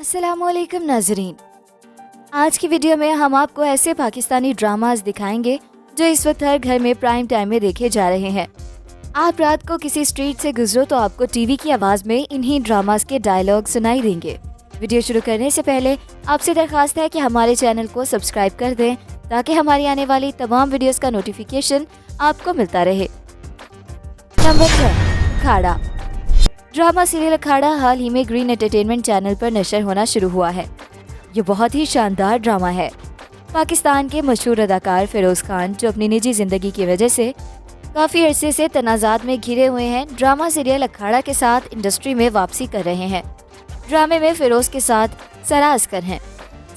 अस्सलामुअलैकुम नाजरीन। आज की वीडियो में हम आपको ऐसे पाकिस्तानी ड्रामास दिखाएंगे जो इस वक्त हर घर में प्राइम टाइम में देखे जा रहे हैं। आप रात को किसी स्ट्रीट से गुजरो तो आपको टीवी की आवाज में इन्हीं ड्रामास के डायलॉग सुनाई देंगे। वीडियो शुरू करने से पहले आपसे दरख्वास्त है कि हमारे चैनल को सब्सक्राइब कर दें ताकि हमारी आने वाली तमाम वीडियोस का नोटिफिकेशन आपको मिलता रहे। नंबर 10, अखाड़ा। ड्रामा सीरियल अखाड़ा हाल ही में ग्रीन एंटरटेनमेंट चैनल पर नशर होना शुरू हुआ है। ये बहुत ही शानदार ड्रामा है। पाकिस्तान के मशहूर अदाकार फिरोज खान, जो अपनी निजी जिंदगी की वजह से काफी अरसे से तनाजात में घिरे हुए हैं, ड्रामा सीरियल अखाड़ा के साथ इंडस्ट्री में वापसी कर रहे हैं। ड्रामे में फिरोज के साथ सरा अस्कर हैं।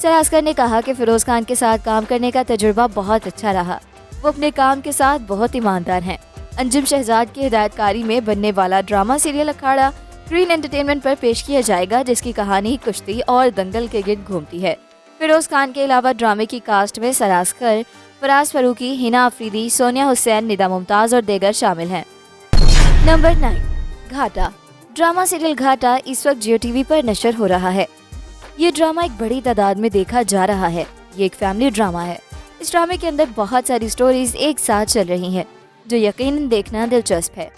सरा अस्कर ने कहा कि फिरोज खान के साथ काम करने का तजुर्बा बहुत अच्छा रहा। वो अपने काम के साथ बहुत ईमानदार हैं। अंजुम शहजाद की हिदायतकारी में बनने वाला ड्रामा सीरियल अखाड़ा ग्रीन एंटरटेनमेंट पर पेश किया जाएगा, जिसकी कहानी कुश्ती और दंगल के गिर्द घूमती है। फिरोज खान के अलावा ड्रामे की कास्ट में सरा अस्कर, फराज फरूकी, हिना अफरीदी, सोनिया हुसैन, निदा मुमताज और दीगर शामिल हैं। नंबर 9, घाटा। ड्रामा सीरियल घाटा इस वक्त जियो टीवी पर नशर हो रहा है। ये ड्रामा एक बड़ी तादाद में देखा जा रहा है। ये एक फैमिली ड्रामा है। इस ड्रामे के अंदर बहुत सारी स्टोरीज एक साथ चल रही हैं, जो यकीनन देखना दिलचस्प है।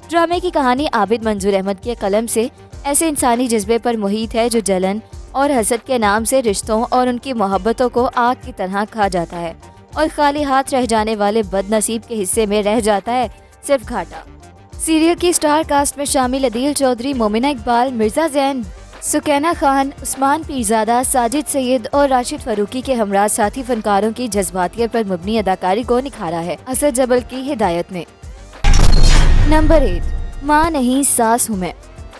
ड्रामे की कहानी आबिद मंजूर अहमद के कलम से ऐसे इंसानी जज्बे पर मुहित है जो जलन और हसद के नाम से रिश्तों और उनकी मोहब्बतों को आग की तरह खा जाता है और खाली हाथ रह जाने वाले बदनसीब के हिस्से में रह जाता है सिर्फ घाटा। सीरियल की स्टार कास्ट में शामिल अदील चौधरी, मोमिना इकबाल, मिर्जा जैन, सुकैना खान, उस्मान पीरजादा, साजिद सैयद और राशिद फरूकी के हमरा साथी फनकारों की जज्बातियत पर मबनी अदाकारी को निखारा है असद जबल की हिदायत में। नंबर 8, माँ नहीं सास हूँ मैं।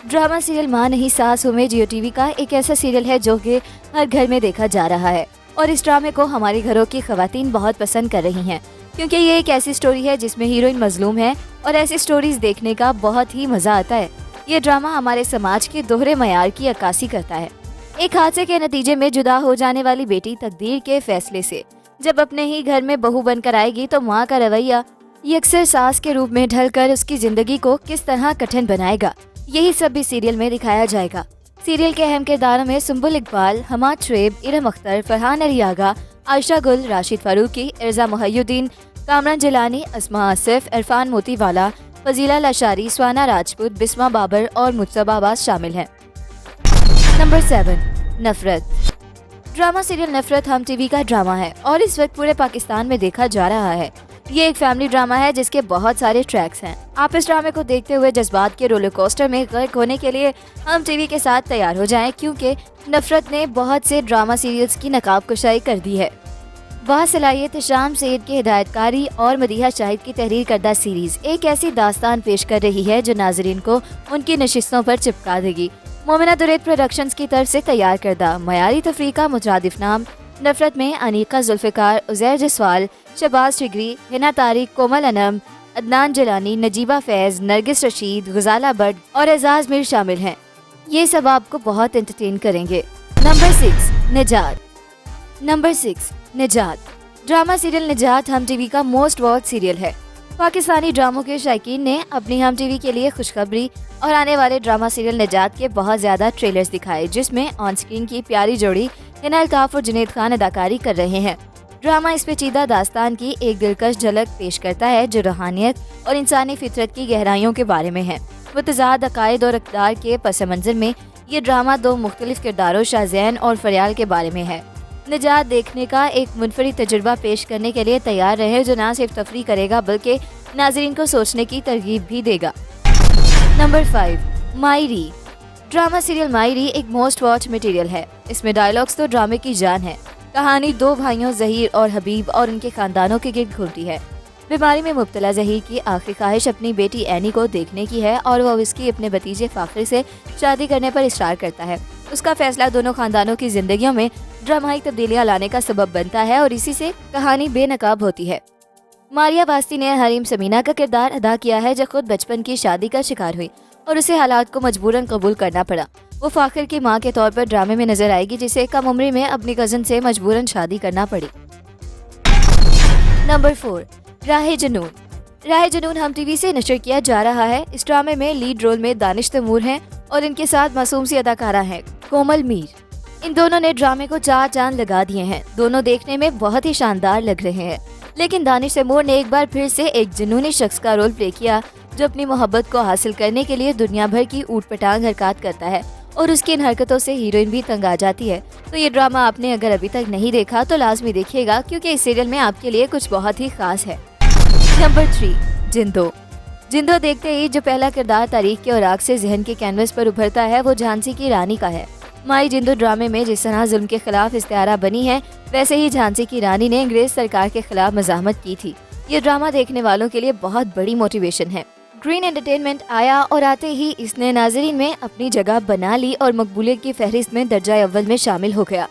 ड्रामा सीरियल माँ नहीं सास हूँ मैं जियो टीवी का एक ऐसा सीरियल है जो कि हर घर में देखा जा रहा है और इस ड्रामे को हमारे घरों की खवातीन बहुत पसंद कर रही हैं, क्योंकि ये एक ऐसी स्टोरी है जिसमें हीरोइन मजलूम है और ऐसी स्टोरीज देखने का बहुत ही मजा आता है। ये ड्रामा हमारे समाज के दोहरे मयार की अक्कासी करता है। एक हादसे के नतीजे में जुदा हो जाने वाली बेटी तकदीर के फैसले से जब अपने ही घर में बहू बनकर आएगी तो माँ का रवैया ये अक्सर सास के रूप में ढलकर उसकी जिंदगी को किस तरह कठिन बनाएगा, यही सब भी सीरियल में दिखाया जाएगा। सीरियल के अहम किरदारों में सुंबुल इकबाल, हमाद शुएब, इरम अख्तर, फरहान अरियागा, आयशा गुल, राशिद फरूकी, इर्जा मुहय्युद्दीन, कामरान जिलानी, अस्मा आसिफ, इरफान मोतीवाला, फजीला लाशारी, स्वाना राजपूत, बिस्मा बाबर और मुज्तबा अब्बास शामिल हैं। नंबर 7, नफरत। ड्रामा सीरियल नफरत हम टीवी का ड्रामा है और इस वक्त पूरे पाकिस्तान में देखा जा रहा है। ये एक फैमिली ड्रामा है जिसके बहुत सारे ट्रैक्स हैं। आप इस ड्रामे को देखते हुए जज्बात के रोलर कोस्टर में गर्क होने के लिए हम टीवी के साथ तैयार हो जाएं, क्योंकि नफरत ने बहुत से ड्रामा सीरियल्स की नकाब कुशाई कर दी है। वह सलाहियत शाम सैयद की हिदायतकारी और मदीहा शाहिद की तहरीर करदा सीरीज एक ऐसी दास्तान पेश कर रही है जो नाजरीन को उनकी नशिस्तों पर चिपका देगी। मोमिना दुरैत प्रोडक्शंस की तरफ से तैयार करदा मयारी तफरीह का मुतरादिफ नाम नफरत में अनीका जुल्फिकार, उजैर जसवाल, शहबाज शिगरी, हिना तारिक, कोमल अनम, अदनान जिलानी, नजीबा फैज, नरगिस रशीद, गुजाला बट और एजाज मीर शामिल हैं। ये सब आपको बहुत एंटरटेन करेंगे। नंबर 6, निजात। नंबर 6, निजात। ड्रामा सीरियल निजात हम टीवी का मोस्ट वॉच सीरियल है। पाकिस्तानी ड्रामों के शायकीन ने अपनी हम टीवी के लिए खुशखबरी और आने वाले ड्रामा सीरियल निजात के बहुत ज्यादा ट्रेलर्स दिखाए, जिसमें ऑन स्क्रीन की प्यारी जोड़ी हिना अल्ताफ और जुनैद खान अदाकारी कर रहे हैं। ड्रामा इस पेचीदा दास्तान की एक दिलकश झलक पेश करता है जो रूहानियत और इंसानी फितरत की गहराइयों के बारे में है। मुतज़ाद अकायद और अक़दार के पस मंज़र में ये ड्रामा दो मुख्तलिफ किरदारों शाहज़ैन और फरियाल के बारे में है। निजात देखने का एक मुनफरिद तजुर्बा पेश करने के लिए तैयार रहे जो न सिर्फ तफरीह करेगा बल्कि नाज़रीन को सोचने की तरगीब भी देगा। नंबर 5, मायरी। ड्रामा सीरियल मायरी एक मोस्ट वॉच मटेरियल है। इसमें डायलॉग्स तो ड्रामे की जान है। कहानी दो भाइयों ज़हीर और हबीब और उनके खानदानों के गिर्द घूमती है। बीमारी में मुब्तला ज़हीर की आखिरी ख्वाहिश अपनी बेटी एनी को देखने की है और वह उसकी अपने भतीजे फाखिर से शादी करने पर इस्रार करता है। उसका फैसला दोनों खानदानों की जिंदगियों में ड्रामाई तब्दीलियां लाने का सबब बनता है और इसी से कहानी बेनकाब होती है। मारिया बास्ती ने हरीम समीना का किरदार अदा किया है जो खुद बचपन की शादी का शिकार हुई और उसे हालात को मजबूरन कबूल करना पड़ा। वो फाखिर की मां के तौर पर ड्रामे में नजर आएगी, जिसे कम उम्र में अपनी कजन से मजबूरन शादी करना पड़ी। नंबर 4, राहे जुनून। राहे जुनून हम टीवी से नशर किया जा रहा है। इस ड्रामे में लीड रोल में दानिश तैमूर हैं और इनके साथ मासूम सी अदाकारा हैं कोमल मीर। इन दोनों ने ड्रामे को 4 चांद लगा दिए हैं। दोनों देखने में बहुत ही शानदार लग रहे हैं। लेकिन दानिश तैमूर ने एक बार फिर से एक जुनूनी शख्स का रोल प्ले किया जो अपनी मोहब्बत को हासिल करने के लिए दुनिया भर की ऊटपटांग हरकत करता है और उसकी इन हरकतों से हीरोइन भी तंग आ जाती है। तो ये ड्रामा आपने अगर अभी तक नहीं देखा तो लाजमी देखिएगा, क्योंकि इस सीरियल में आपके लिए कुछ बहुत ही खास है। नंबर 3, जिंदो। जिंदो देखते ही जो पहला किरदार तारीख के और आग से जहन के कैनवस पर उभरता है वो झांसी की रानी का है। माई जिंदो ड्रामे में जिस तरह जुल्म के खिलाफ इस्तारा बनी है, वैसे ही झांसी की रानी ने अंग्रेज सरकार के खिलाफ मज़ाहमत की थी। ये ड्रामा देखने वालों के लिए बहुत बड़ी मोटिवेशन है। ग्रीन एंटरटेनमेंट आया और आते ही इसने नाजरीन में अपनी जगह बना ली और मकबूलियत की फहरिस्त में दर्जा अव्वल में शामिल हो गया।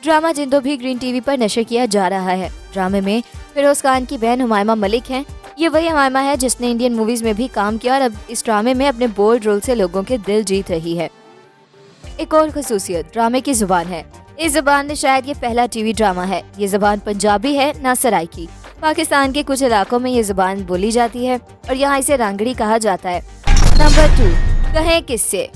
ड्रामा जिंदो भी ग्रीन टीवी पर नशर किया जा रहा है। ड्रामे में फिरोज खान की बहन हुमायमा मलिक हैं। ये वही हुमायमा है जिसने इंडियन मूवीज में भी काम किया और अब इस ड्रामे में अपने बोल्ड रोल से लोगों के दिल जीत रही है। एक और खसूसियत ड्रामे की जुबान है। इस जुबान में शायद ये पहला टीवी ड्रामा है। ये जुबान पंजाबी है, ना सराइकी। पाकिस्तान के कुछ इलाकों में ये जुबान बोली जाती है और यहाँ इसे रांगड़ी कहा जाता है। नंबर 2, कहें किस्से।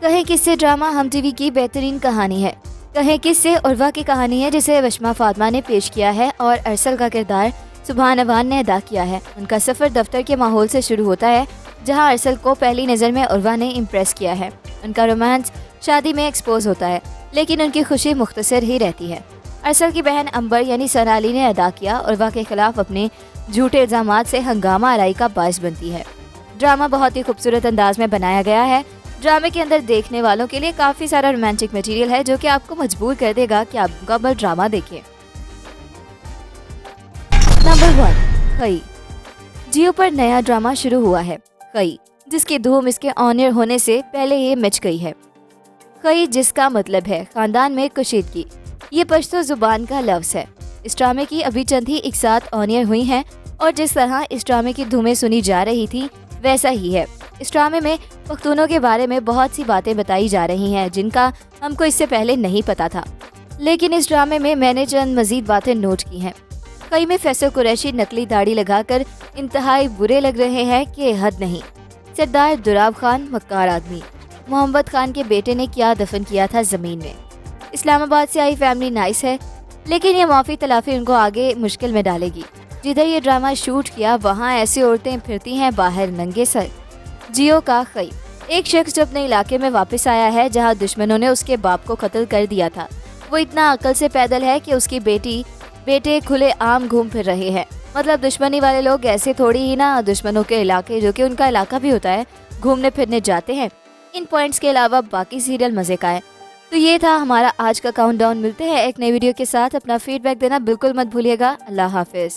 कहें किस्से ड्रामा हम टीवी की बेहतरीन कहानी है। कहें किस्से उर्वा की कहानी है जिसे वशमा फातिमा ने पेश किया है और अरसल का किरदार सुभान अवान ने अदा किया है। उनका सफर दफ्तर के माहौल से शुरू होता है जहाँ अरसल को पहली नज़र में उर्वा ने इम्प्रेस किया है। उनका रोमांस शादी में एक्सपोज होता है, लेकिन उनकी खुशी मुख्तसर ही रहती है। अरसल की बहन अंबर यानी सनाली ने अदा किया उर्वा के खिलाफ अपने झूठे इल्जामात से हंगामा आराई का बायस बनती है। ड्रामा बहुत ही खूबसूरत अंदाज में बनाया गया है। ड्रामे के अंदर देखने वालों के लिए काफ़ी सारा रोमांटिक मटेरियल है जो कि आपको मजबूर कर देगा कि आप मुकम्मल ड्रामा देखें। नंबर 1, खई। जियो पर नया ड्रामा शुरू हुआ है, खई, जिसकी धूम इसके ऑन एयर होने से पहले ही मच गई है। खई जिसका मतलब है खानदान में कुशीदगी। ये पश्तो जुबान का लफ्ज़ है। इस ड्रामे की अभी चंद ही एक साथ ऑन एयर हुई हैं और जिस तरह इस ड्रामे की धूमें सुनी जा रही थी वैसा ही है। इस ड्रामे में पख्तूनों के बारे में बहुत सी बातें बताई जा रही हैं जिनका हमको इससे पहले नहीं पता था, लेकिन इस ड्रामे में मैंने चंद मजीद बातें नोट की हैं। कई में फैसल कुरैशी नकली दाढ़ी लगाकर इंतहाई बुरे लग रहे हैं कि हद नहीं। सरदार दुराब खान मक्कार आदमी। मोहम्मद खान के बेटे ने क्या दफन किया था ज़मीन में। इस्लामाबाद से आई फैमिली नाइस है, लेकिन ये माफ़ी तलाफी उनको आगे मुश्किल में डालेगी। जिधर ये ड्रामा शूट किया वहाँ ऐसी औरतें फिरती हैं बाहर नंगे सर। जियो का खई। एक शख्स जो अपने इलाके में वापस आया है जहाँ दुश्मनों ने उसके बाप को कत्ल कर दिया था। वो इतना अकल से पैदल है कि उसकी बेटे खुले आम घूम फिर रहे हैं। मतलब दुश्मनी वाले लोग ऐसे थोड़ी ही ना दुश्मनों के इलाके, जो कि उनका इलाका भी होता है, घूमने फिरने जाते हैं। इन पॉइंट्स के अलावा बाकी सीरियल मजे का है। तो ये था हमारा आज का काउंटडाउन। मिलते हैं एक नई वीडियो के साथ। अपना फीडबैक देना बिल्कुल मत भूलिएगा। अल्लाह हाफिज।